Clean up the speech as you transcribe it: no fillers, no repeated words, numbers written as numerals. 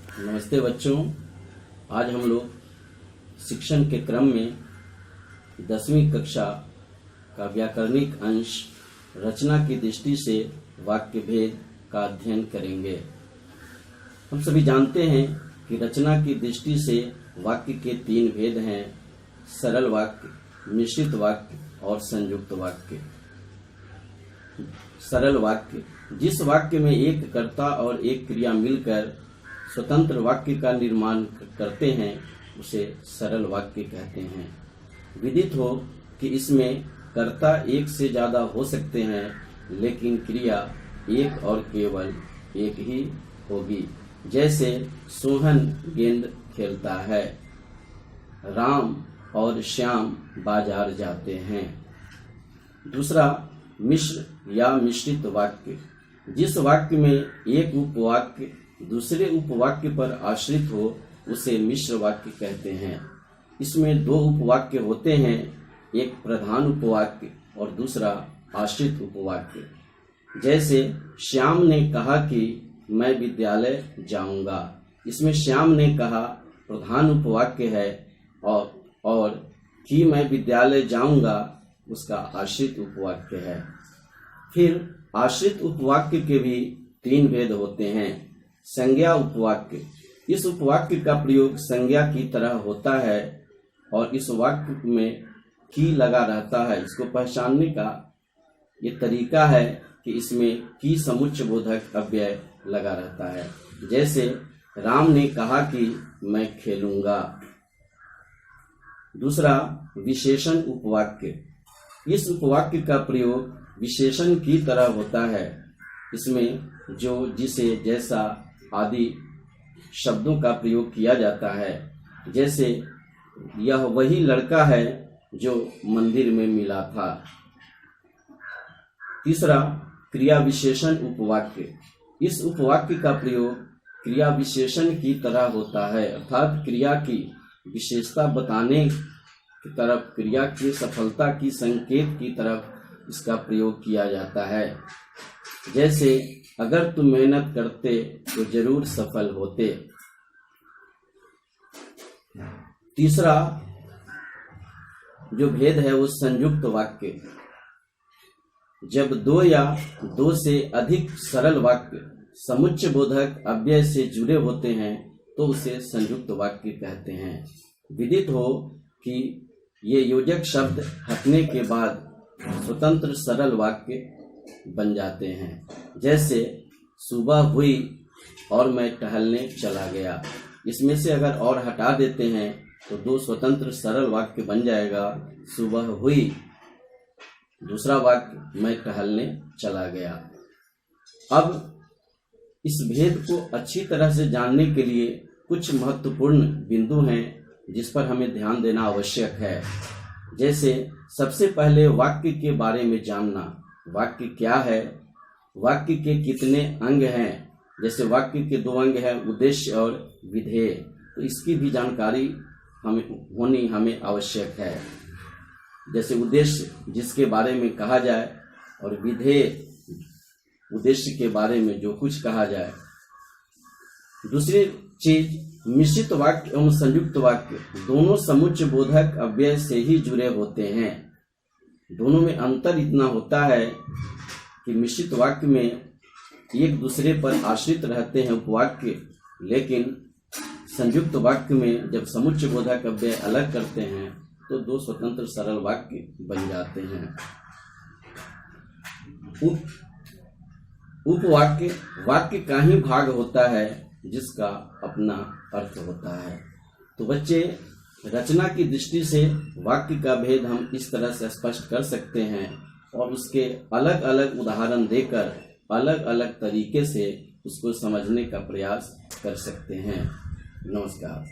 नमस्ते बच्चों। आज हम लोग शिक्षण के क्रम में 10वीं कक्षा का व्याकरणिक अंश रचना की दृष्टि से वाक्य भेद का अध्ययन करेंगे। हम सभी जानते हैं कि रचना की दृष्टि से वाक्य के 3 भेद हैं: सरल वाक्य, मिश्रित वाक्य और संयुक्त वाक्य। सरल वाक्य, जिस वाक्य में एक कर्ता और एक क्रिया मिलकर स्वतंत्र वाक्य का निर्माण करते हैं, उसे सरल वाक्य कहते हैं। विदित हो कि इसमें कर्ता एक से ज्यादा हो सकते हैं, लेकिन क्रिया एक और केवल एक ही होगी। जैसे सोहन गेंद खेलता है, राम और श्याम बाजार जाते हैं। दूसरा, मिश्र या मिश्रित वाक्य, जिस वाक्य में एक उपवाक्य दूसरे उपवाक्य पर आश्रित हो, उसे मिश्र वाक्य कहते हैं। इसमें 2 उपवाक्य होते हैं, एक प्रधान उपवाक्य और दूसरा आश्रित उपवाक्य। जैसे श्याम ने कहा कि मैं विद्यालय जाऊंगा, इसमें श्याम ने कहा प्रधान उपवाक्य है और कि मैं विद्यालय जाऊंगा उसका आश्रित उपवाक्य है। फिर आश्रित उपवाक्य के भी 3 भेद होते हैं। संज्ञा उपवाक्य, इस उपवाक्य का प्रयोग संज्ञा की तरह होता है और इस वाक्य में की लगा रहता है। इसको पहचानने का ये तरीका है कि इसमें की समुच्चय बोधक अव्यय लगा रहता है। जैसे राम ने कहा कि मैं खेलूंगा। दूसरा, विशेषण उपवाक्य, इस उपवाक्य का प्रयोग विशेषण की तरह होता है। इसमें जो, जिसे, जैसा आदि शब्दों का प्रयोग किया जाता है। जैसे यह वही लड़का है जो मंदिर में मिला था। तीसरा, क्रिया विशेषण उपवाक्य, इस उपवाक्य का प्रयोग क्रिया विशेषण की तरह होता है, अर्थात क्रिया की विशेषता बताने की तरफ, क्रिया की सफलता की संकेत की तरफ इसका प्रयोग किया जाता है। जैसे अगर तुम मेहनत करते तो जरूर सफल होते। तीसरा जो भेद है वो संयुक्त वाक्य, जब 2 या 2 से अधिक सरल वाक्य समुच्चय बोधक अव्यय से जुड़े होते हैं तो उसे संयुक्त वाक्य कहते हैं। विदित हो कि ये योजक शब्द हटने के बाद स्वतंत्र सरल वाक्य बन जाते हैं। जैसे सुबह हुई और मैं टहलने चला गया, इसमें से अगर और हटा देते हैं तो 2 स्वतंत्र सरल वाक्य बन जाएगा। सुबह हुई, दूसरा वाक्य मैं टहलने चला गया। अब इस भेद को अच्छी तरह से जानने के लिए कुछ महत्वपूर्ण बिंदु हैं जिस पर हमें ध्यान देना आवश्यक है। जैसे सबसे पहले वाक्य के बारे में जानना, वाक्य क्या है, वाक्य के कितने अंग हैं। जैसे वाक्य के 2 अंग हैं, उद्देश्य और विधेय, तो इसकी भी जानकारी हमें आवश्यक है। जैसे उद्देश्य जिसके बारे में कहा जाए और विधेय उद्देश्य के बारे में जो कुछ कहा जाए। दूसरी चीज, मिश्रित वाक्य एवं संयुक्त वाक्य दोनों समुच्चय बोधक अव्यय से ही जुड़े होते हैं। दोनों में अंतर इतना होता है कि मिश्रित वाक्य में एक दूसरे पर आश्रित रहते हैं उपवाक्य, लेकिन संयुक्त वाक्य में जब समुच्चय बोधक अव्यय अलग करते हैं तो 2 स्वतंत्र सरल वाक्य बन जाते हैं। उपवाक्य वाक्य का ही भाग होता है जिसका अपना अर्थ होता है। तो बच्चे, रचना की दृष्टि से वाक्य का भेद हम इस तरह से स्पष्ट कर सकते हैं और उसके अलग अलग उदाहरण देकर अलग अलग तरीके से उसको समझने का प्रयास कर सकते हैं। नमस्कार।